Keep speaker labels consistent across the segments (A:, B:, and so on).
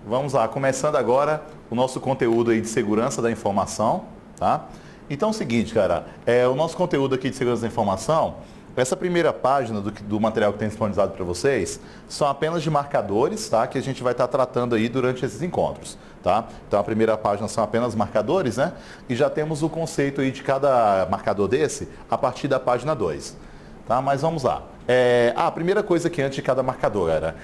A: Vamos lá, começando agora o nosso conteúdo aí de segurança da informação, tá? Então é o seguinte, cara, o nosso conteúdo aqui de segurança da informação, essa primeira página do material que tem disponibilizado para vocês, são apenas de marcadores, tá? Que a gente vai estar tratando aí durante esses encontros, tá? Então a primeira página são apenas marcadores, né? E já temos o conceito aí de cada marcador desse a partir da página 2. Tá? Mas vamos lá. A primeira coisa aqui antes de cada marcador, era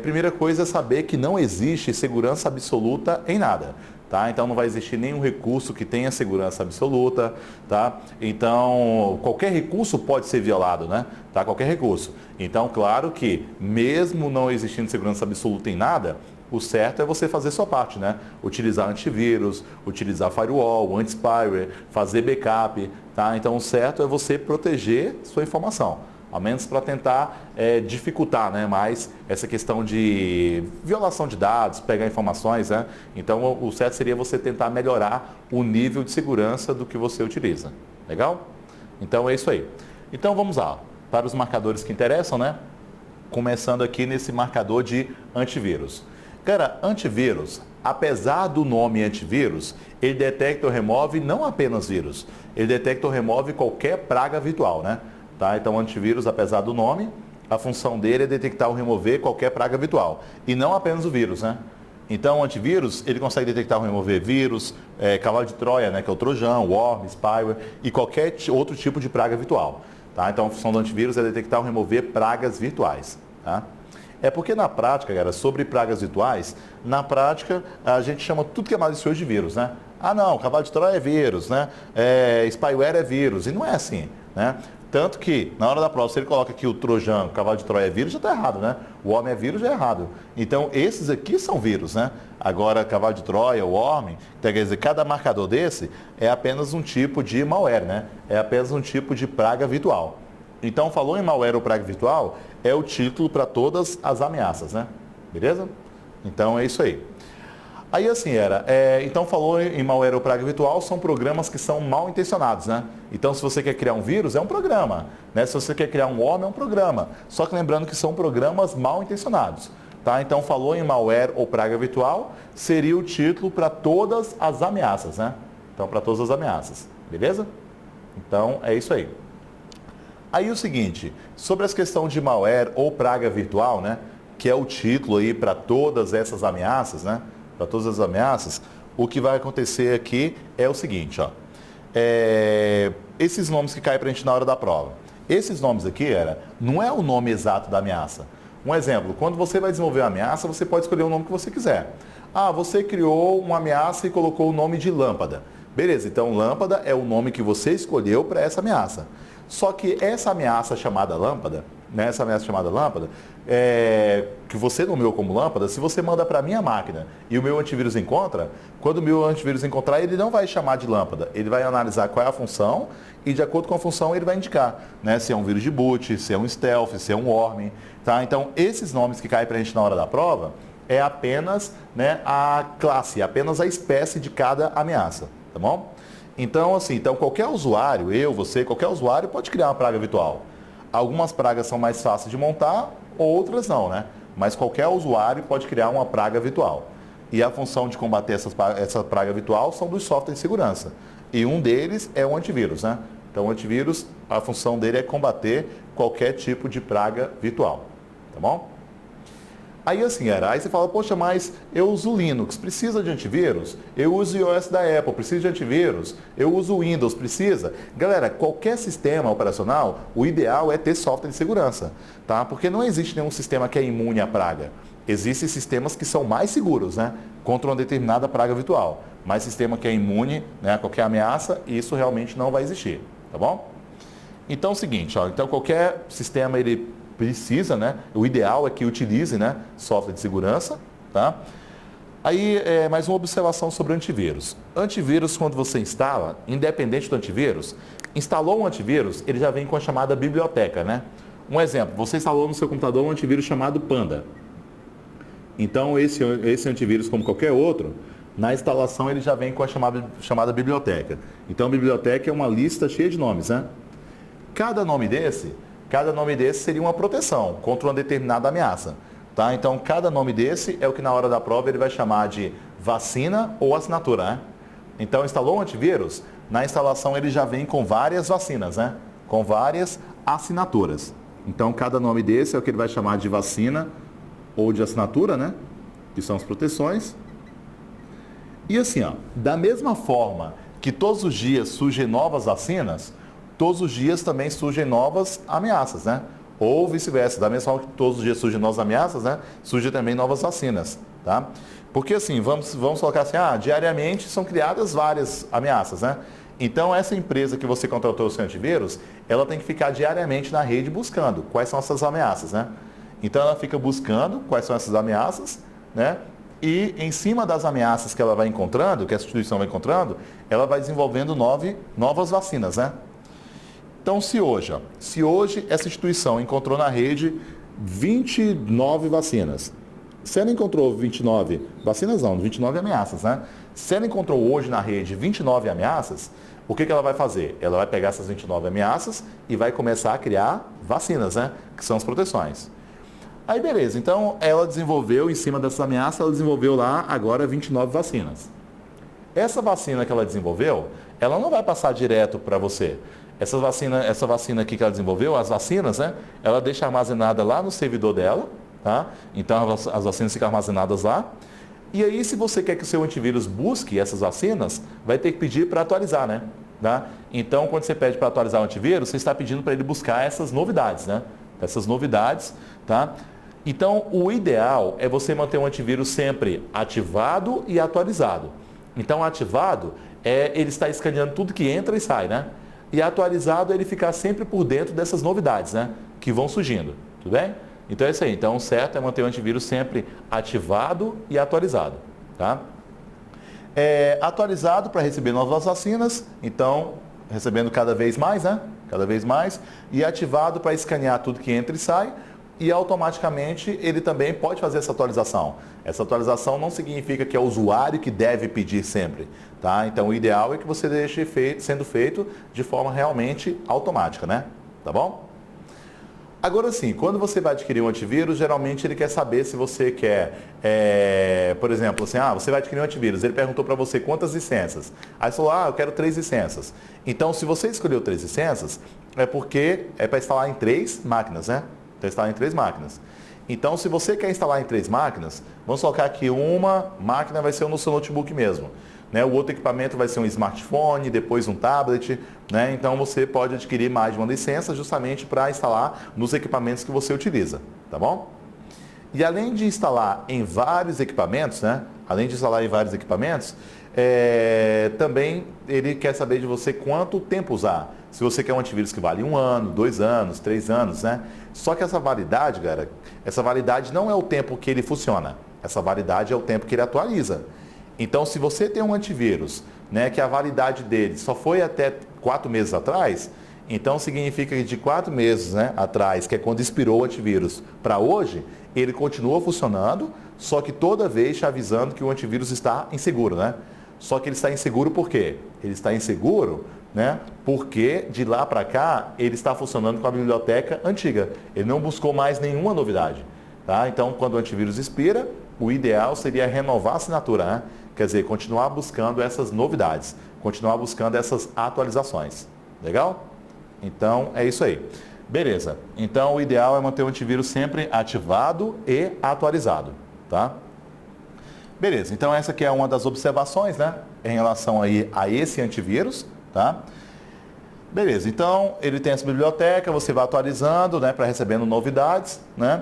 A: primeira coisa é saber que não existe segurança absoluta em nada. Tá? Então não vai existir nenhum recurso que tenha segurança absoluta. Tá? Então qualquer recurso pode ser violado, né? Tá? Qualquer recurso. Então claro que mesmo não existindo segurança absoluta em nada, o certo é você fazer sua parte, né? Utilizar antivírus, utilizar firewall, anti-spyware, fazer backup, tá? Então o certo é você proteger sua informação, ao menos para tentar dificultar, né, mais essa questão de violação de dados, pegar informações, né? Então o certo seria você tentar melhorar o nível de segurança do que você utiliza. Legal? Então é isso aí. Então vamos lá, para os marcadores que interessam, né? Começando aqui nesse marcador de antivírus. Cara, antivírus, apesar do nome antivírus, ele detecta ou remove não apenas vírus, ele detecta ou remove qualquer praga virtual, né? Tá? Então, antivírus, apesar do nome, a função dele é detectar ou remover qualquer praga virtual, e não apenas o vírus, né? Então, o antivírus, ele consegue detectar ou remover vírus, cavalo de Troia, né? Que é o Trojan, worm, spyware e qualquer outro tipo de praga virtual. Tá? Então, a função do antivírus é detectar ou remover pragas virtuais, tá? É porque na prática, galera, sobre pragas virtuais, na prática a gente chama tudo que é malicioso de vírus, né? Ah não, cavalo de Troia é vírus, né? Spyware é vírus, e não é assim, né? Tanto que, na hora da prova, se ele coloca aqui o Trojan, o cavalo de Troia é vírus, já está errado, né? O worm é vírus, já é errado. Então, esses aqui são vírus, né? Agora, cavalo de Troia, o worm, quer dizer, cada marcador desse é apenas um tipo de malware, né? É apenas um tipo de praga virtual. Então, falou em malware ou praga virtual, é o título para todas as ameaças, né? Beleza? Então, é isso aí. Aí, assim, então, falou em malware ou praga virtual, são programas que são mal intencionados, né? Então, se você quer criar um vírus, é um programa, né? Se você quer criar um worm, é um programa. Só que lembrando que são programas mal intencionados, tá? Então, falou em malware ou praga virtual, seria o título para todas as ameaças, né? Então, para todas as ameaças, beleza? Então, é isso aí. Aí o seguinte, sobre essa questão de malware ou praga virtual, né, que é o título aí para todas essas ameaças, né, para todas as ameaças, o que vai acontecer aqui é o seguinte, ó, esses nomes que caem para a gente na hora da prova. Esses nomes aqui, não é o nome exato da ameaça. Um exemplo, quando você vai desenvolver uma ameaça, você pode escolher o nome que você quiser. Ah, você criou uma ameaça e colocou o nome de lâmpada. Beleza, então lâmpada é o nome que você escolheu para essa ameaça. Só que essa ameaça chamada lâmpada, né, que você nomeou como lâmpada, se você manda para a minha máquina e o meu antivírus encontra, quando o meu antivírus encontrar, ele não vai chamar de lâmpada, ele vai analisar qual é a função e de acordo com a função ele vai indicar, né, se é um vírus de boot, se é um stealth, se é um worm, tá? Então esses nomes que caem para a gente na hora da prova é apenas, né, a classe, apenas a espécie de cada ameaça, tá bom? Então, assim, qualquer usuário, você, qualquer usuário pode criar uma praga virtual. Algumas pragas são mais fáceis de montar, outras não, né? Mas qualquer usuário pode criar uma praga virtual. E a função de combater essa praga virtual são dos softwares de segurança. E um deles é o antivírus, né? Então, o antivírus, a função dele é combater qualquer tipo de praga virtual, tá bom? Aí assim, aí você fala, poxa, mas eu uso Linux, precisa de antivírus? Eu uso iOS da Apple, precisa de antivírus? Eu uso Windows, precisa? Galera, qualquer sistema operacional, o ideal é ter software de segurança, tá? Porque não existe nenhum sistema que é imune à praga. Existem sistemas que são mais seguros, né? Contra uma determinada praga virtual. Mas sistema que é imune, né, a qualquer ameaça, isso realmente não vai existir, tá bom? Então é o seguinte, então qualquer sistema ele precisa, né? O ideal é que utilize, né, software de segurança, tá? Aí, mais uma observação sobre antivírus. Antivírus, quando você instala, independente do antivírus, instalou um antivírus, ele já vem com a chamada biblioteca, né? Um exemplo, você instalou no seu computador um antivírus chamado Panda. Então, esse antivírus, como qualquer outro, na instalação ele já vem com a chamada biblioteca. Então, a biblioteca é uma lista cheia de nomes, né? Cada nome desse seria uma proteção contra uma determinada ameaça. Tá? Então, cada nome desse é o que na hora da prova ele vai chamar de vacina ou assinatura, né? Então, instalou o antivírus, na instalação ele já vem com várias vacinas, né? Com várias assinaturas. Então, cada nome desse é o que ele vai chamar de vacina ou de assinatura, né? Que são as proteções. E assim, ó, da mesma forma que todos os dias surgem novas vacinas, todos os dias também surgem novas ameaças, né? Ou vice-versa, da mesma forma que todos os dias surgem novas ameaças, né? Surgem também novas vacinas, tá? Porque assim, vamos colocar assim, diariamente são criadas várias ameaças, né? Então, essa empresa que você contratou o seu antivírus, ela tem que ficar diariamente na rede buscando quais são essas ameaças, né? Então, ela fica buscando quais são essas ameaças, né? E em cima das ameaças que ela vai encontrando, que essa instituição vai encontrando, ela vai desenvolvendo novas vacinas, né? Então, se hoje essa instituição encontrou na rede 29 vacinas, se ela encontrou 29 vacinas, não, 29 ameaças, né? Se ela encontrou hoje na rede 29 ameaças, o que ela vai fazer? Ela vai pegar essas 29 ameaças e vai começar a criar vacinas, né? Que são as proteções. Aí beleza, então ela desenvolveu, em cima dessas ameaças, ela desenvolveu lá agora 29 vacinas. Essa vacina que ela desenvolveu, ela não vai passar direto para você. Essa vacina aqui que ela desenvolveu, as vacinas, né? Ela deixa armazenada lá no servidor dela, tá? Então as vacinas ficam armazenadas lá. E aí, se você quer que o seu antivírus busque essas vacinas, vai ter que pedir para atualizar, né? Tá? Então, quando você pede para atualizar o antivírus, você está pedindo para ele buscar essas novidades, né? Essas novidades, tá? Então, o ideal é você manter o antivírus sempre ativado e atualizado. Então, ativado é ele estar escaneando tudo que entra e sai, né? E atualizado é ele ficar sempre por dentro dessas novidades, né? Que vão surgindo, tudo bem? Então é isso aí. Então o certo é manter o antivírus sempre ativado e atualizado, tá? Atualizado para receber novas vacinas, então recebendo cada vez mais, né? Cada vez mais. E ativado para escanear tudo que entra e sai. E automaticamente ele também pode fazer essa atualização. Essa atualização não significa que é o usuário que deve pedir sempre, tá? Então o ideal é que você deixe sendo feito de forma realmente automática, né? Tá bom? Agora sim, quando você vai adquirir um antivírus, geralmente ele quer saber se você quer, por exemplo, assim, você vai adquirir um antivírus, ele perguntou para você quantas licenças. Aí você falou, eu quero 3 licenças. Então, se você escolheu 3 licenças, é porque é para instalar em 3 máquinas, né? Para instalar em 3 máquinas. Então, se você quer instalar em 3 máquinas, vamos colocar que uma máquina vai ser no seu notebook mesmo. Né? O outro equipamento vai ser um smartphone, depois um tablet. Né? Então, você pode adquirir mais de uma licença justamente para instalar nos equipamentos que você utiliza. Tá bom? E além de instalar em vários equipamentos, né? Também ele quer saber de você quanto tempo usar. Se você quer um antivírus que vale 1 ano, 2 anos, 3 anos, né? Só que essa validade, cara, essa validade não é o tempo que ele funciona. Essa validade é o tempo que ele atualiza. Então, se você tem um antivírus, né, que a validade dele só foi até 4 meses atrás, então significa que de 4 meses, né, atrás, que é quando expirou o antivírus, para hoje, ele continua funcionando, só que toda vez te avisando que o antivírus está inseguro, né? Só que ele está inseguro por quê? Ele está inseguro, né, porque de lá para cá ele está funcionando com a biblioteca antiga. Ele não buscou mais nenhuma novidade. Tá? Então, quando o antivírus expira, o ideal seria renovar a assinatura, né? Quer dizer, continuar buscando essas novidades, continuar buscando essas atualizações. Legal? Então, é isso aí. Beleza. Então, o ideal é manter o antivírus sempre ativado e atualizado. Tá? Beleza. Então, essa aqui é uma das observações, né? Em relação aí a esse antivírus. Tá? Beleza. Então, ele tem essa biblioteca, você vai atualizando, né? Para recebendo novidades, né?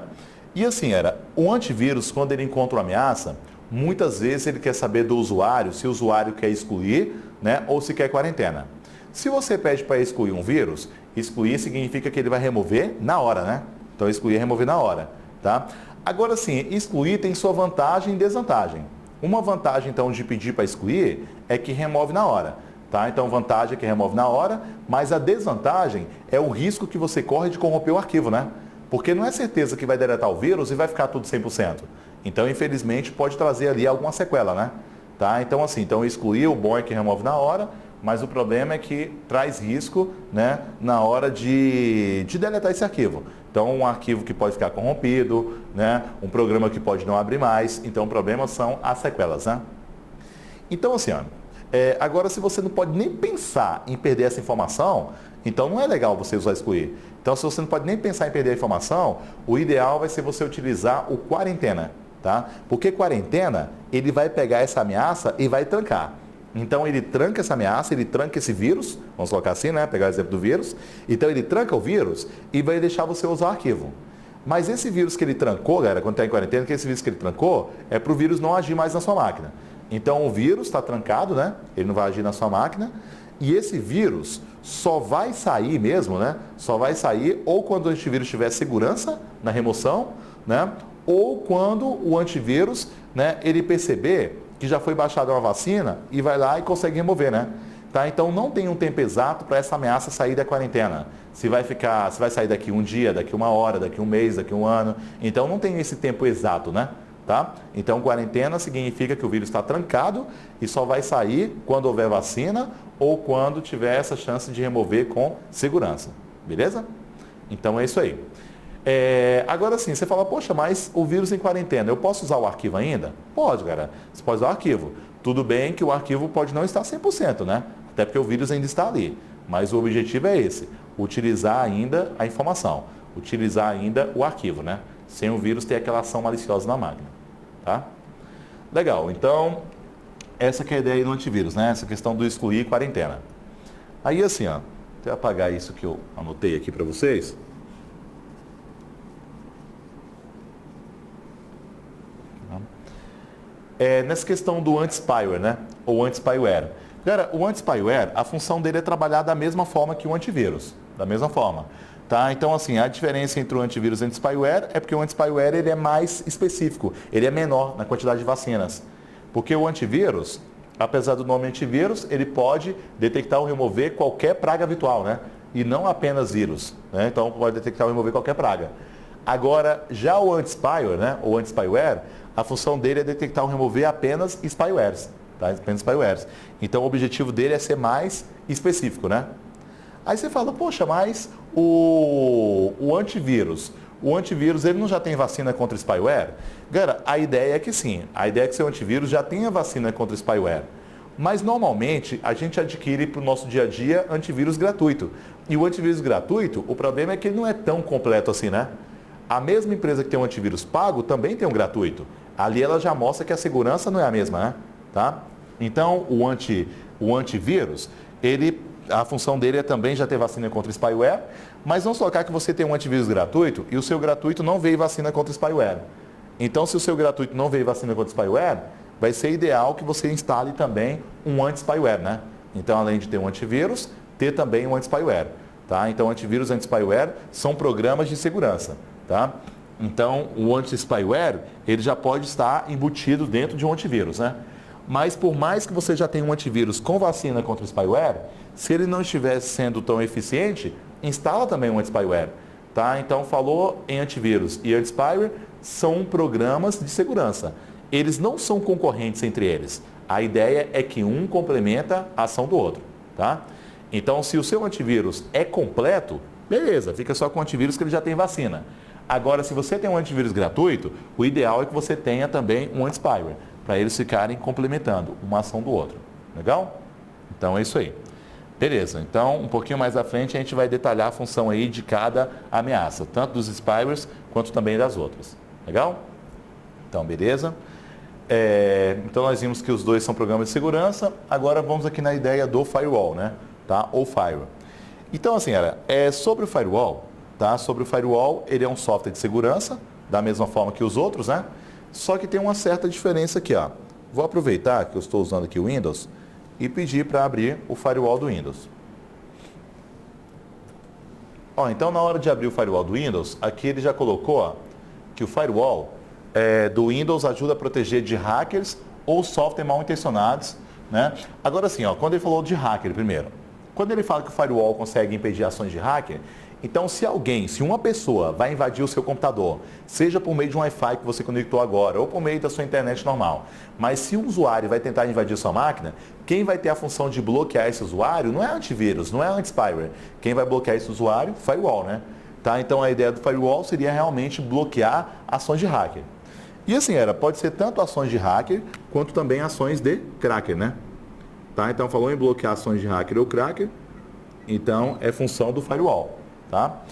A: E assim, o antivírus, quando ele encontra uma ameaça, muitas vezes ele quer saber do usuário, se o usuário quer excluir, né, ou se quer quarentena. Se você pede para excluir um vírus, excluir significa que ele vai remover na hora, né? Então, excluir é remover na hora, tá? Agora sim, excluir tem sua vantagem e desvantagem. Uma vantagem, então, de pedir para excluir é que remove na hora, tá? Então, vantagem é que remove na hora, mas a desvantagem é o risco que você corre de corromper o arquivo, né? Porque não é certeza que vai deletar o vírus e vai ficar tudo 100%. Então, infelizmente, pode trazer ali alguma sequela, né? Tá? Então, assim, excluir, o bom é que remove na hora, mas o problema é que traz risco, né, na hora de deletar esse arquivo. Então, um arquivo que pode ficar corrompido, né? Um programa que pode não abrir mais. Então, o problema são as sequelas, né? Então, assim, ó, agora se você não pode nem pensar em perder essa informação, então não é legal você usar excluir. Então, se você não pode nem pensar em perder a informação, o ideal vai ser você utilizar o quarentena, tá? Porque quarentena, ele vai pegar essa ameaça e vai trancar. Então, ele tranca essa ameaça, ele tranca esse vírus, vamos colocar assim, né? Pegar o exemplo do vírus. Então, ele tranca o vírus e vai deixar você usar o arquivo. Mas esse vírus que ele trancou, galera, quando está em quarentena, que esse vírus que ele trancou é para o vírus não agir mais na sua máquina. Então, o vírus está trancado, né? Ele não vai agir na sua máquina. E esse vírus só vai sair mesmo, né? Só vai sair ou quando o antivírus tiver segurança na remoção, né? Ou quando o antivírus, né, ele perceber que já foi baixada uma vacina e vai lá e consegue remover, né? Tá? Então não tem um tempo exato para essa ameaça sair da quarentena. Se vai sair daqui um dia, daqui uma hora, daqui um mês, daqui um ano. Então não tem esse tempo exato, né? Tá? Então quarentena significa que o vírus está trancado e só vai sair quando houver vacina ou quando tiver essa chance de remover com segurança. Beleza? Então é isso aí. Agora sim, você fala, poxa, mas o vírus em quarentena, eu posso usar o arquivo ainda? Pode, cara. Você pode usar o arquivo. Tudo bem que o arquivo pode não estar 100%, né? Até porque o vírus ainda está ali. Mas o objetivo é esse, utilizar ainda a informação, utilizar ainda o arquivo, né? Sem o vírus ter aquela ação maliciosa na máquina, tá? Legal, então, essa que é a ideia aí do antivírus, né? Essa questão do excluir quarentena. Aí assim, ó, vou apagar isso que eu anotei aqui para vocês. Nessa questão do anti-spyware, né? Ou anti-spyware. Cara, o anti-spyware, a função dele é trabalhar da mesma forma que o antivírus. Da mesma forma. Tá? Então, assim, a diferença entre o antivírus e o anti-spyware é porque o anti-spyware ele é mais específico. Ele é menor na quantidade de vacinas. Porque o antivírus, apesar do nome antivírus, ele pode detectar ou remover qualquer praga virtual, né? E não apenas vírus. Né? Então, pode detectar ou remover qualquer praga. Agora, já o anti-spyware, né? Ou anti-spyware, a função dele é detectar ou remover apenas spywares, tá? Apenas spywares. Então, o objetivo dele é ser mais específico, né? Aí você fala, poxa, mas o antivírus ele não já tem vacina contra spyware? Cara, a ideia é que sim. A ideia é que seu antivírus já tenha vacina contra spyware. Mas, normalmente, a gente adquire para o nosso dia a dia antivírus gratuito. E o antivírus gratuito, o problema é que ele não é tão completo assim, né? A mesma empresa que tem um antivírus pago também tem um gratuito. Ali ela já mostra que a segurança não é a mesma, né? Tá? Então, o antivírus, a função dele é também já ter vacina contra spyware, mas vamos colocar que você tem um antivírus gratuito e o seu gratuito não veio vacina contra spyware. Então, se o seu gratuito não veio vacina contra spyware, vai ser ideal que você instale também um anti-spyware, né? Então, além de ter um antivírus, ter também um anti-spyware. Tá? Então, antivírus e anti-spyware são programas de segurança. Tá? Então, o anti-spyware, ele já pode estar embutido dentro de um antivírus, né? Mas por mais que você já tenha um antivírus com vacina contra o spyware, se ele não estiver sendo tão eficiente, instala também um anti-spyware. Tá? Então, falou em antivírus e anti-spyware, são programas de segurança. Eles não são concorrentes entre eles. A ideia é que um complementa a ação do outro. Tá? Então, se o seu antivírus é completo, beleza, fica só com o antivírus que ele já tem vacina. Agora, se você tem um antivírus gratuito, o ideal é que você tenha também um anti-spyware, para eles ficarem complementando uma ação do outro. Legal? Então é isso aí. Beleza, então um pouquinho mais à frente a gente vai detalhar a função aí de cada ameaça, tanto dos spywares quanto também das outras. Legal? Então, beleza. Então nós vimos que os dois são programas de segurança, agora vamos aqui na ideia do firewall, né? Tá? Ou firewall. Então assim, sobre o firewall, tá? Sobre o firewall, ele é um software de segurança, da mesma forma que os outros, né? Só que tem uma certa diferença aqui, ó. Vou aproveitar que eu estou usando aqui o Windows e pedir para abrir o firewall do Windows. Ó, então na hora de abrir o firewall do Windows, aqui ele já colocou, ó, que o firewall do Windows ajuda a proteger de hackers ou software mal intencionados, né? Agora sim, ó, quando ele falou de hacker primeiro, quando ele fala que o firewall consegue impedir ações de hacker, então se uma pessoa vai invadir o seu computador, seja por meio de um Wi-Fi que você conectou agora, ou por meio da sua internet normal, mas se o usuário vai tentar invadir a sua máquina, quem vai ter a função de bloquear esse usuário não é antivírus, não é anti-spyware. Quem vai bloquear esse usuário? Firewall, né? Tá? Então a ideia do firewall seria realmente bloquear ações de hacker. E assim, pode ser tanto ações de hacker quanto também ações de cracker, né? Tá? Então falou em bloquear ações de hacker ou cracker, então é função do firewall. Tá?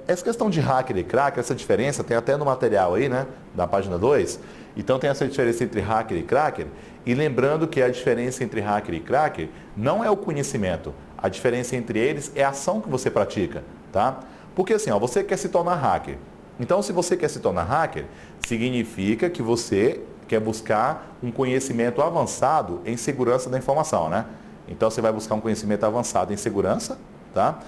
A: Essa questão de hacker e cracker, essa diferença, tem até no material aí, né? Da página 2. Então tem essa diferença entre hacker e cracker. E lembrando que a diferença entre hacker e cracker não é o conhecimento. A diferença entre eles é a ação que você pratica. Tá? Porque assim, você quer se tornar hacker. Então, se você quer se tornar hacker, significa que você quer buscar um conhecimento avançado em segurança da informação, né? Então, você vai buscar um conhecimento avançado em segurança, tá?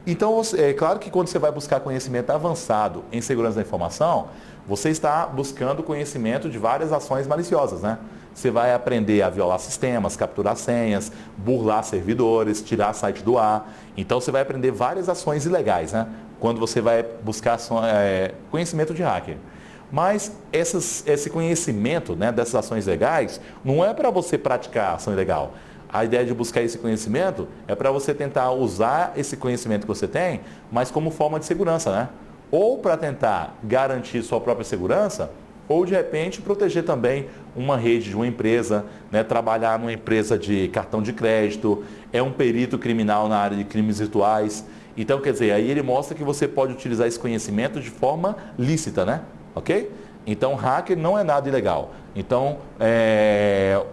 A: Então, é claro que quando você vai buscar conhecimento avançado em segurança da informação, você está buscando conhecimento de várias ações maliciosas, né? Você vai aprender a violar sistemas, capturar senhas, burlar servidores, tirar site do ar. Então, você vai aprender várias ações ilegais, né? Quando você vai buscar conhecimento de hacker. Mas esse conhecimento, né, dessas ações legais não é para você praticar ação ilegal. A ideia de buscar esse conhecimento é para você tentar usar esse conhecimento que você tem, mas como forma de segurança, né? Ou para tentar garantir sua própria segurança, ou de repente proteger também uma rede de uma empresa, né? Trabalhar numa empresa de cartão de crédito, é um perito criminal na área de crimes virtuais. Então, quer dizer, aí ele mostra que você pode utilizar esse conhecimento de forma lícita, né? Ok? Então, hacker não é nada ilegal. Então,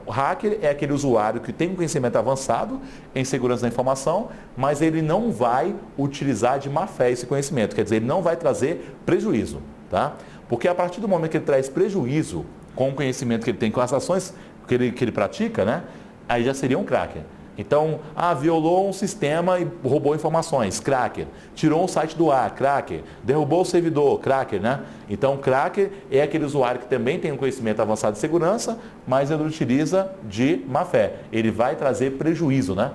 A: o hacker é aquele usuário que tem um conhecimento avançado em segurança da informação, mas ele não vai utilizar de má fé esse conhecimento. Quer dizer, ele não vai trazer prejuízo, tá? Porque a partir do momento que ele traz prejuízo com o conhecimento que ele tem, com as ações que ele pratica, né? Aí já seria um cracker. Então, violou um sistema e roubou informações, cracker. Tirou um site do ar, cracker. Derrubou o servidor, cracker, né? Então, cracker é aquele usuário que também tem um conhecimento avançado de segurança, mas ele utiliza de má fé. Ele vai trazer prejuízo, né?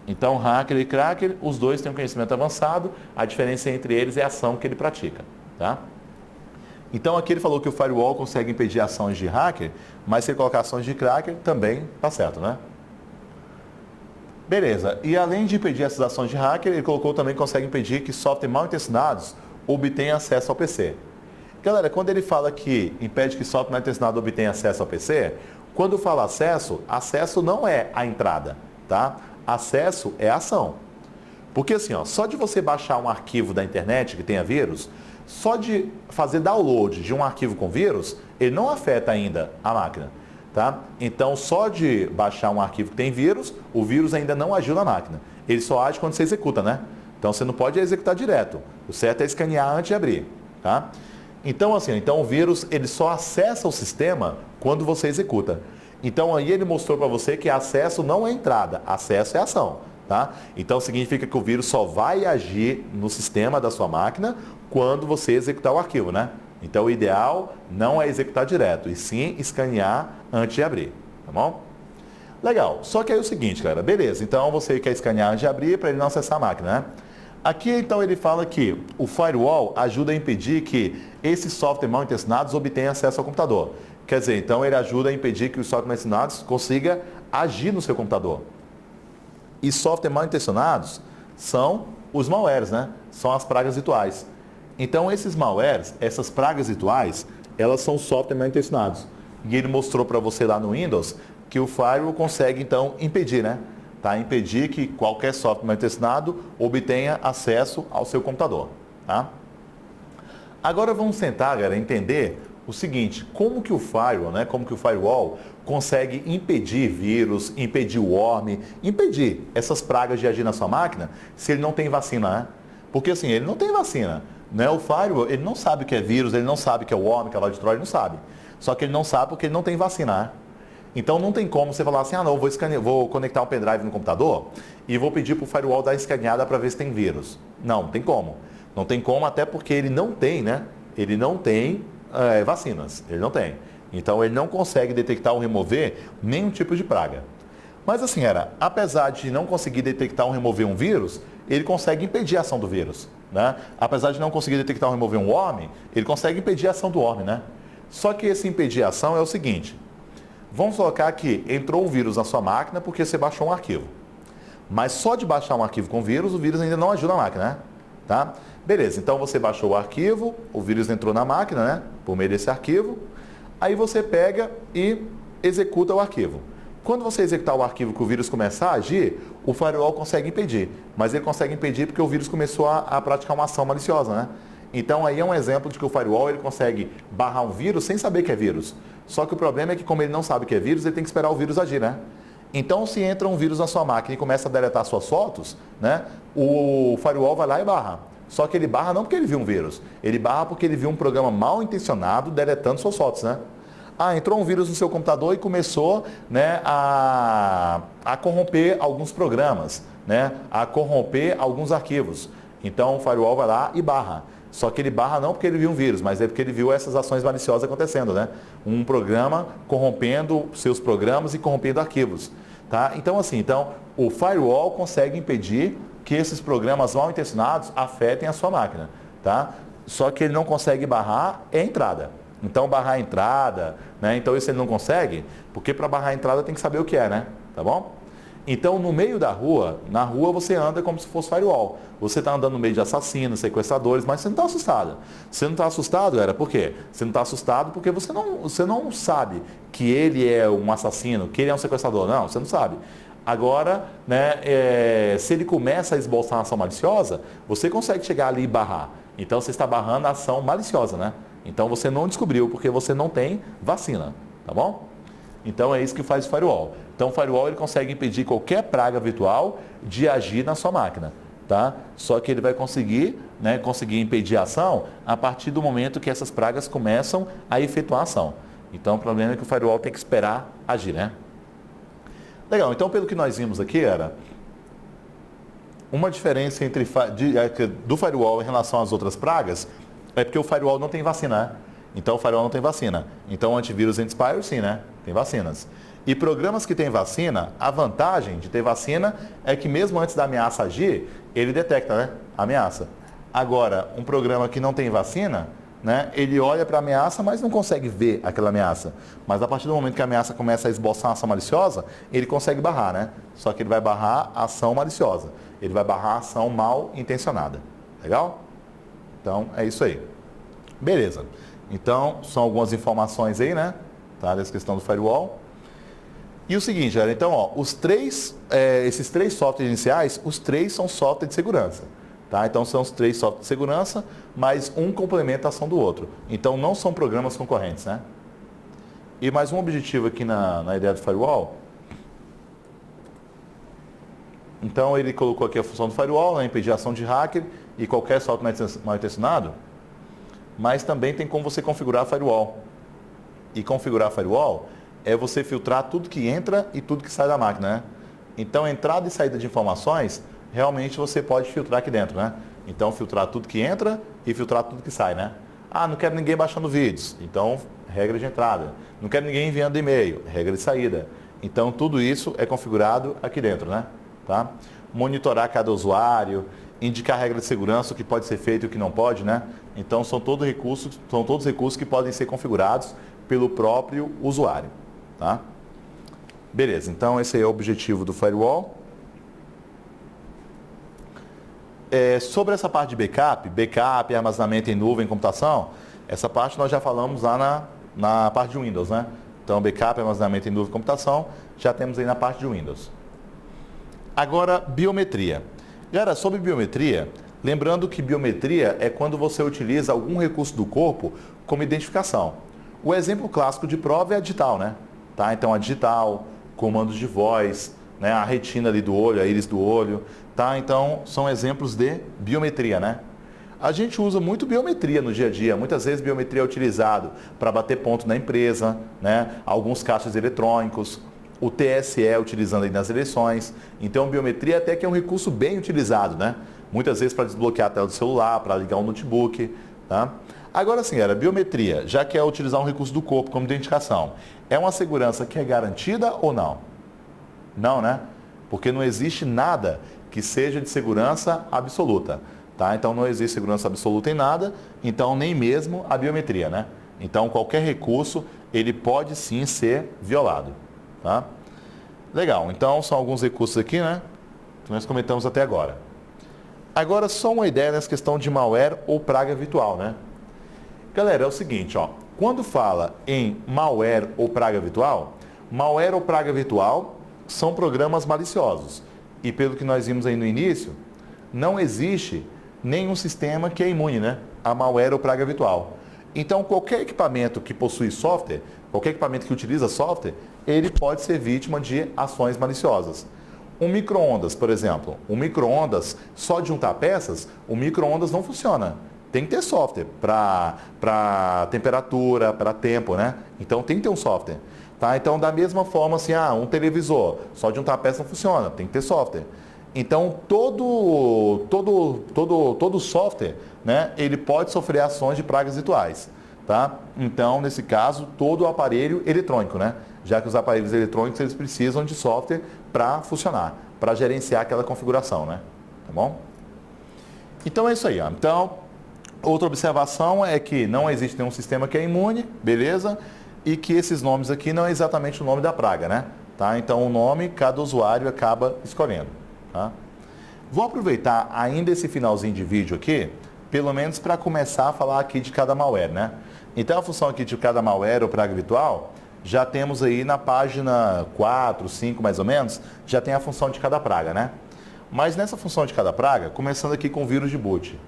A: Então, hacker e cracker, os dois têm um conhecimento avançado, a diferença entre eles é a ação que ele pratica, tá? Então, aqui ele falou que o firewall consegue impedir ações de hacker, mas se ele colocar ações de cracker, também está certo, né? Beleza, e além de impedir essas ações de hacker, ele colocou também que consegue impedir que software mal intencionados obtenham acesso ao PC. Galera, quando ele fala que impede que software mal intencionado obtenha acesso ao PC, quando fala acesso, acesso não é a entrada, tá? Acesso é a ação. Porque assim, só de você baixar um arquivo da internet que tenha vírus, só de fazer download de um arquivo com vírus, ele não afeta ainda a máquina. Tá? Então, só de baixar um arquivo que tem vírus, o vírus ainda não agiu na máquina. Ele só age quando você executa, né? Então, você não pode executar direto. O certo é escanear antes de abrir. Tá? Então, o vírus ele só acessa o sistema quando você executa. Então, aí ele mostrou para você que acesso não é entrada, acesso é ação. Tá? Então, significa que o vírus só vai agir no sistema da sua máquina quando você executar o arquivo, né? Então, o ideal não é executar direto, e sim escanear antes de abrir, tá bom? Legal, só que aí é o seguinte, galera, beleza, então você quer escanear antes de abrir para ele não acessar a máquina, né? Aqui, então, ele fala que o firewall ajuda a impedir que esses softwares mal intencionados obtenham acesso ao computador. Quer dizer, então, ele ajuda a impedir que os softwares mal intencionados consigam agir no seu computador. E softwares mal intencionados são os malwares, né? São as pragas virtuais. Então, esses malwares, essas pragas virtuais, elas são softwares mal intencionados. E ele mostrou para você lá no Windows que o firewall consegue, então, impedir, né? Tá? Impedir que qualquer software mal intencionado obtenha acesso ao seu computador. Tá? Agora vamos sentar, galera, entender o seguinte, como que o firewall, né? Como que o firewall consegue impedir vírus, impedir worm, impedir essas pragas de agir na sua máquina se ele não tem vacina, né? Porque assim, ele não tem vacina. Né? O firewall, ele não sabe o que é vírus, ele não sabe o que é worm, que é Troy, ele não sabe. Só que ele não sabe porque ele não tem vacina. Né? Então não tem como você falar assim, não, vou conectar um pendrive no computador e vou pedir para o firewall dar escaneada para ver se tem vírus. Não tem como. Não tem como, até porque ele não tem, né? Ele não tem vacinas. Ele não tem. Então ele não consegue detectar ou remover nenhum tipo de praga. Mas assim, apesar de não conseguir detectar ou remover um vírus, ele consegue impedir a ação do vírus. Né? Apesar de não conseguir detectar ou remover um worm, ele consegue impedir a ação do worm. Né? Só que esse impedir a ação é o seguinte. Vamos colocar que entrou um vírus na sua máquina porque você baixou um arquivo. Mas só de baixar um arquivo com vírus, o vírus ainda não ajuda na máquina. Né? Tá? Beleza, então você baixou o arquivo, o vírus entrou na máquina, né? Por meio desse arquivo. Aí você pega e executa o arquivo. Quando você executar o arquivo que o vírus começar a agir, o firewall consegue impedir. Mas ele consegue impedir porque o vírus começou a praticar uma ação maliciosa, né? Então aí é um exemplo de que o firewall ele consegue barrar um vírus sem saber que é vírus. Só que o problema é que como ele não sabe que é vírus, ele tem que esperar o vírus agir, né? Então se entra um vírus na sua máquina e começa a deletar suas fotos, né? O firewall vai lá e barra. Só que ele barra não porque ele viu um vírus, ele barra porque ele viu um programa mal intencionado deletando suas fotos, né? Ah, entrou um vírus no seu computador e começou, né, a corromper alguns programas, né, a corromper alguns arquivos. Então o firewall vai lá e barra. Só que ele barra não porque ele viu um vírus, mas é porque ele viu essas ações maliciosas acontecendo, né? Um programa corrompendo seus programas e corrompendo arquivos. Tá? Então, assim, o firewall consegue impedir que esses programas mal intencionados afetem a sua máquina. Tá? Só que ele não consegue barrar a entrada. Então, barrar a entrada, né? Então isso ele não consegue, porque para barrar a entrada tem que saber o que é, né? Tá bom? Então, no meio da rua, na rua você anda como se fosse firewall. Você está andando no meio de assassinos, sequestradores, mas você não está assustado. Você não está assustado, por quê? Você não está assustado porque você não sabe que ele é um assassino, que ele é um sequestrador. Não, você não sabe. Agora, né, se ele começa a esboçar uma ação maliciosa, você consegue chegar ali e barrar. Então, você está barrando a ação maliciosa, né? Então, você não descobriu porque você não tem vacina, tá bom? Então, é isso que faz o firewall. Então, o firewall ele consegue impedir qualquer praga virtual de agir na sua máquina, tá? Só que ele vai conseguir, né, impedir a ação a partir do momento que essas pragas começam a efetuar a ação. Então, o problema é que o firewall tem que esperar agir, né? Legal, então, pelo que nós vimos aqui, era uma diferença do firewall em relação às outras pragas é porque o firewall não tem vacina, né? Então, o firewall não tem vacina. Então, o antivírus anti-spyware, sim, né? Tem vacinas. E programas que têm vacina, a vantagem de ter vacina é que mesmo antes da ameaça agir, ele detecta, né, a ameaça. Agora, um programa que não tem vacina, né, ele olha para a ameaça, mas não consegue ver aquela ameaça. Mas a partir do momento que a ameaça começa a esboçar uma ação maliciosa, ele consegue barrar, né? Só que ele vai barrar a ação maliciosa. Ele vai barrar a ação mal intencionada. Legal? Então, é isso aí. Beleza. Então, são algumas informações aí, né? Tá? Dessa questão do firewall. E o seguinte, galera, então, ó, esses três softwares iniciais, os três são software de segurança. Tá? Então, são os três softwares de segurança, mas um complementa a ação do outro. Então, não são programas concorrentes, né? E mais um objetivo aqui na ideia do firewall. Então, ele colocou aqui a função do firewall, né, impedir a ação de hacker e qualquer software mal intencionado. Mas também tem como você configurar firewall. E configurar firewall é você filtrar tudo que entra e tudo que sai da máquina, né? Então, entrada e saída de informações, realmente você pode filtrar aqui dentro, né? Então, filtrar tudo que entra e filtrar tudo que sai, né? Ah, não quero ninguém baixando vídeos. Então, regra de entrada. Não quero ninguém enviando e-mail. Regra de saída. Então, tudo isso é configurado aqui dentro, né? Tá? Monitorar cada usuário, indicar regra de segurança, o que pode ser feito e o que não pode, né? Então, são todos recursos que podem ser configurados pelo próprio usuário, tá? Beleza, então esse é o objetivo do firewall. Sobre essa parte de backup, armazenamento em nuvem, computação, essa parte nós já falamos lá na parte de Windows, né? Então, backup, armazenamento em nuvem, computação, já temos aí na parte de Windows. Agora, biometria. Galera, sobre biometria, lembrando que biometria é quando você utiliza algum recurso do corpo como identificação. O exemplo clássico de prova é a digital, né? Tá? Então, a digital, comandos de voz, né? A retina ali do olho, a íris do olho, tá? Então, são exemplos de biometria, né? A gente usa muito biometria no dia a dia. Muitas vezes biometria é utilizado para bater ponto na empresa, né? Alguns caixas eletrônicos, o TSE utilizando aí nas eleições. Então, biometria até que é um recurso bem utilizado, né? Muitas vezes para desbloquear a tela do celular, para ligar um notebook, tá? Agora sim, biometria, já que é utilizar um recurso do corpo como identificação, é uma segurança que é garantida ou não? Não, né? Porque não existe nada que seja de segurança absoluta, tá? Então não existe segurança absoluta em nada, então nem mesmo a biometria, né? Então qualquer recurso, ele pode sim ser violado, tá? Legal, então são alguns recursos aqui, né? Que nós comentamos até agora. Agora, só uma ideia nessa questão de malware ou praga virtual, né? Galera, é o seguinte, ó. Quando fala em malware ou praga virtual são programas maliciosos. E pelo que nós vimos aí no início, não existe nenhum sistema que é imune, né, a malware ou praga virtual. Então, qualquer equipamento que possui software, qualquer equipamento que utiliza software, ele pode ser vítima de ações maliciosas. Um micro-ondas, por exemplo, só de juntar peças, o micro-ondas não funciona. Tem que ter software para temperatura, para tempo, né? Então tem que ter um software. Tá? Então, da mesma forma, assim, um televisor, só de juntar peça não funciona, tem que ter software. Então, todo software, né, ele pode sofrer ações de pragas virtuais. Tá? Então, nesse caso, todo o aparelho eletrônico, né? Já que os aparelhos eletrônicos eles precisam de software para funcionar, para gerenciar aquela configuração, né? Tá bom? Então é isso aí. Ó. Então, outra observação é que não existe nenhum sistema que é imune, beleza? E que esses nomes aqui não é exatamente o nome da praga, né? Tá? Então, o nome cada usuário acaba escolhendo. Tá? Vou aproveitar ainda esse finalzinho de vídeo aqui, pelo menos para começar a falar aqui de cada malware, né? Então, a função aqui de cada malware ou praga virtual, já temos aí na página 4, 5 mais ou menos, já tem a função de cada praga, né? Mas nessa função de cada praga, começando aqui com o vírus de boot.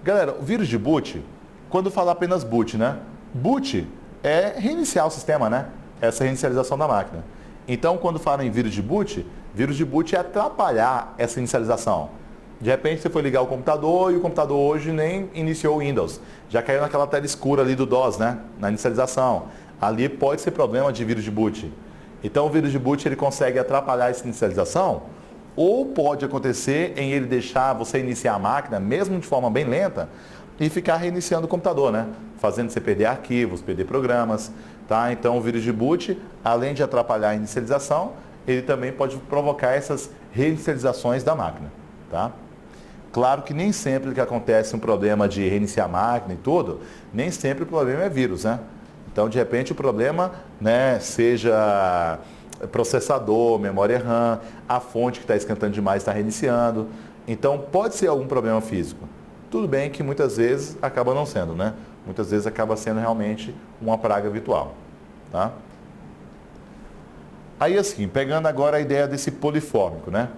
A: Galera, o vírus de boot, quando fala apenas boot, né? Boot é reiniciar o sistema, né? Essa reinicialização da máquina. Então, quando fala em vírus de boot é atrapalhar essa inicialização. De repente, você foi ligar o computador e o computador hoje nem iniciou o Windows. Já caiu naquela tela escura ali do DOS, né? Na inicialização. Ali pode ser problema de vírus de boot. Então, o vírus de boot ele consegue atrapalhar essa inicialização, ou pode acontecer em ele deixar você iniciar a máquina, mesmo de forma bem lenta, e ficar reiniciando o computador, né? Fazendo você perder arquivos, perder programas. Tá? Então, o vírus de boot, além de atrapalhar a inicialização, ele também pode provocar essas reinicializações da máquina. Tá? Claro que nem sempre que acontece um problema de reiniciar a máquina e tudo, nem sempre o problema é vírus, né? Então, de repente, o problema, né, seja processador, memória RAM, a fonte que está esquentando demais está reiniciando. Então, pode ser algum problema físico. Tudo bem que muitas vezes acaba não sendo, né? Muitas vezes acaba sendo realmente uma praga virtual. Tá? Aí, assim, pegando agora a ideia desse polifórmico, né?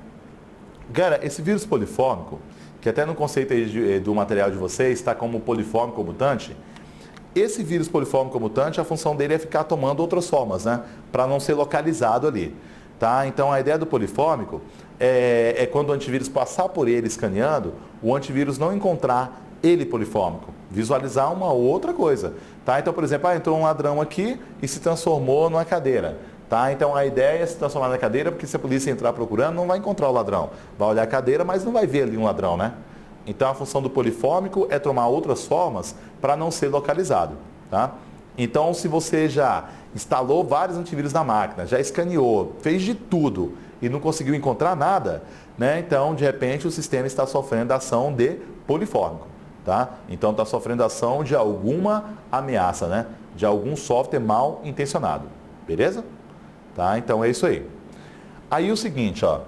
A: Cara, esse vírus polifórmico, que até no conceito aí do material de vocês está como polifórmico ou mutante, esse vírus polifórmico mutante, a função dele é ficar tomando outras formas, né? Para não ser localizado ali. Tá? Então, a ideia do polifórmico é quando o antivírus passar por ele escaneando, o antivírus não encontrar ele polifórmico, visualizar uma outra coisa. Tá? Então, por exemplo, entrou um ladrão aqui e se transformou numa cadeira. Tá? Então, a ideia é se transformar na cadeira, porque se a polícia entrar procurando, não vai encontrar o ladrão. Vai olhar a cadeira, mas não vai ver ali um ladrão, né? Então, a função do polifórmico é tomar outras formas para não ser localizado. Tá? Então, se você já instalou vários antivírus na máquina, já escaneou, fez de tudo e não conseguiu encontrar nada, né? Então, de repente, o sistema está sofrendo ação de polifórmico. Tá? Então, está sofrendo ação de alguma ameaça, né? De algum software mal intencionado. Beleza? Tá? Então, é isso aí. Aí, o seguinte, ó.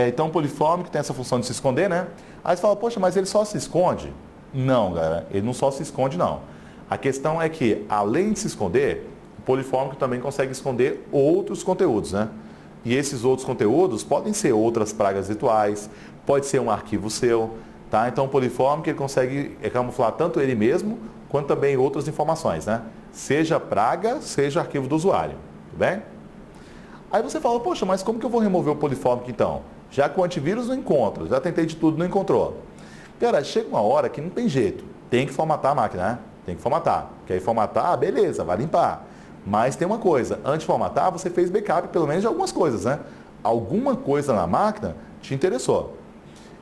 A: Então, o polifórmico tem essa função de se esconder, né? Aí você fala, poxa, mas ele só se esconde? Não, galera, ele não só se esconde, não. A questão é que, além de se esconder, o polifórmico também consegue esconder outros conteúdos, né? E esses outros conteúdos podem ser outras pragas virtuais, pode ser um arquivo seu, tá? Então, o polifórmico ele consegue camuflar tanto ele mesmo, quanto também outras informações, né? Seja praga, seja arquivo do usuário, tudo bem? Aí você fala, poxa, mas como que eu vou remover o polifórmico então? Já que o antivírus não encontra, já tentei de tudo, não encontrou. Cara, chega uma hora que não tem jeito, tem que formatar a máquina, né? Tem que formatar. Quer formatar? Beleza, vai limpar. Mas tem uma coisa, antes de formatar, você fez backup pelo menos de algumas coisas, né? Alguma coisa na máquina te interessou.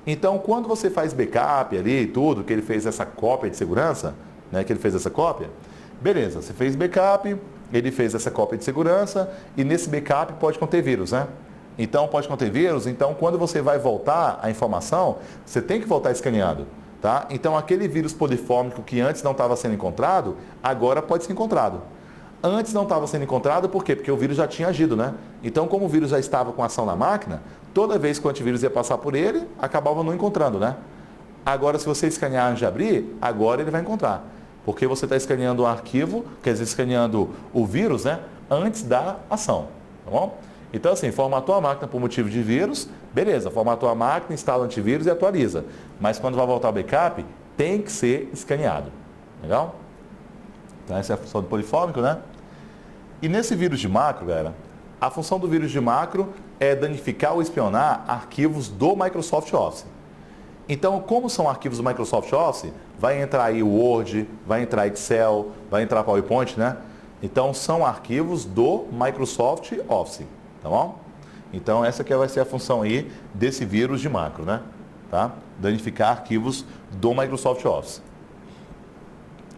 A: Então, quando você faz backup ali e tudo, que ele fez essa cópia de segurança, né? Que ele fez essa cópia, beleza, você fez backup, ele fez essa cópia de segurança e nesse backup pode conter vírus, né? Então, pode conter vírus, então quando você vai voltar a informação, você tem que voltar escaneando. Tá? Então, aquele vírus polifórmico que antes não estava sendo encontrado, agora pode ser encontrado. Antes não estava sendo encontrado, por quê? Porque o vírus já tinha agido, né? Então, como o vírus já estava com ação na máquina, toda vez que o antivírus ia passar por ele, acabava não encontrando, né? Agora, se você escanear antes de abrir, agora ele vai encontrar. Porque você está escaneando um arquivo, quer dizer, escaneando o vírus, né, antes da ação. Tá bom? Então, assim, formatou a máquina por motivo de vírus, beleza, formatou a máquina, instala o antivírus e atualiza. Mas quando vai voltar o backup, tem que ser escaneado. Legal? Então, essa é a função do polifórmico, né? E nesse vírus de macro, galera, a função do vírus de macro é danificar ou espionar arquivos do Microsoft Office. Então, como são arquivos do Microsoft Office, vai entrar aí o Word, vai entrar Excel, vai entrar PowerPoint, né? Então, são arquivos do Microsoft Office, tá bom? Então, essa que vai ser a função aí desse vírus de macro, né? Tá? Danificar arquivos do Microsoft Office.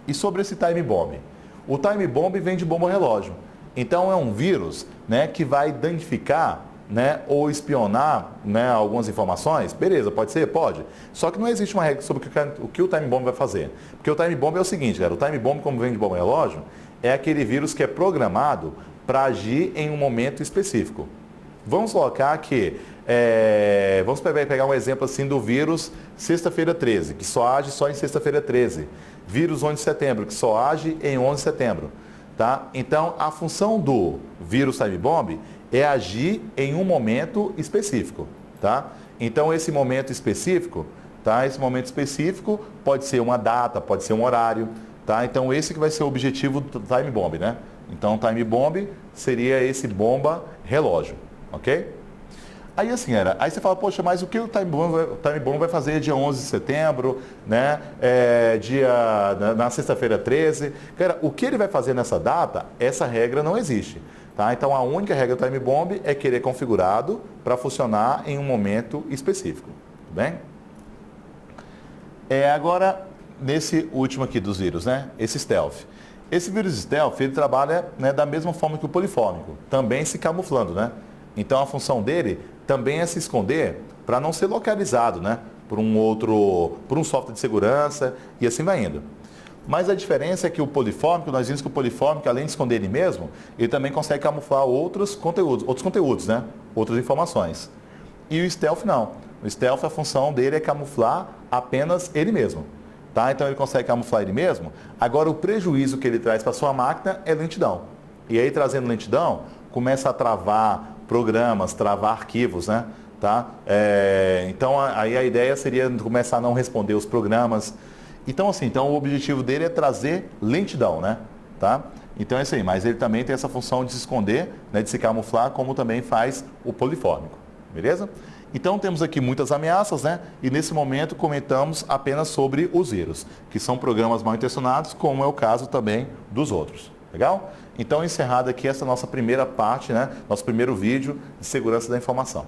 A: E sobre esse Time Bomb? O Time Bomb vem de bomba relógio. Então, é um vírus, né, que vai danificar, né, ou espionar, né, algumas informações. Beleza, pode ser? Pode. Só que não existe uma regra sobre o que o Time Bomb vai fazer. Porque o Time Bomb é o seguinte, galera, o Time Bomb, como vem de bomba relógio, é aquele vírus que é programado para agir em um momento específico. Vamos colocar que, vamos pegar um exemplo assim do vírus sexta-feira 13, que só age só em sexta-feira 13. Vírus 11 de setembro, que só age em 11 de setembro. Tá? Então, a função do vírus Time Bomb é agir em um momento específico. Tá? Então, esse momento específico, tá? Esse momento específico pode ser uma data, pode ser um horário. Tá? Então, esse que vai ser o objetivo do Time Bomb. Né? Então, Time Bomb seria esse bomba relógio. Ok? Aí assim, aí você fala, poxa, mas o que o Time Bomb vai fazer dia 11 de setembro, né? Na sexta-feira 13? Cara, o que ele vai fazer nessa data, essa regra não existe. Tá? Então, a única regra do Time Bomb é que ele é configurado para funcionar em um momento específico. Tudo bem? Agora, nesse último aqui dos vírus, né? Esse Stealth. Esse vírus Stealth, ele trabalha, né, da mesma forma que o polifórmico, também se camuflando, né? Então, a função dele também é se esconder para não ser localizado, né, por um software de segurança e assim vai indo. Mas a diferença é que o polifórmico, nós vimos que o polifórmico, além de esconder ele mesmo, ele também consegue camuflar outros conteúdos, né, outras informações. E o Stealth não. O Stealth, a função dele é camuflar apenas ele mesmo. Tá? Então, ele consegue camuflar ele mesmo. Agora, o prejuízo que ele traz para a sua máquina é lentidão. E aí, trazendo lentidão, começa a travar programas, travar arquivos, né? Tá? Então, aí a ideia seria começar a não responder os programas. Então, assim, o objetivo dele é trazer lentidão, né? Tá? Então, é isso aí. Mas ele também tem essa função de se esconder, né, de se camuflar, como também faz o polifórmico. Beleza? Então, temos aqui muitas ameaças, né? E nesse momento comentamos apenas sobre os vírus, que são programas mal intencionados, como é o caso também dos outros. Legal? Então, encerrada aqui essa nossa primeira parte, né? Nosso primeiro vídeo de segurança da informação.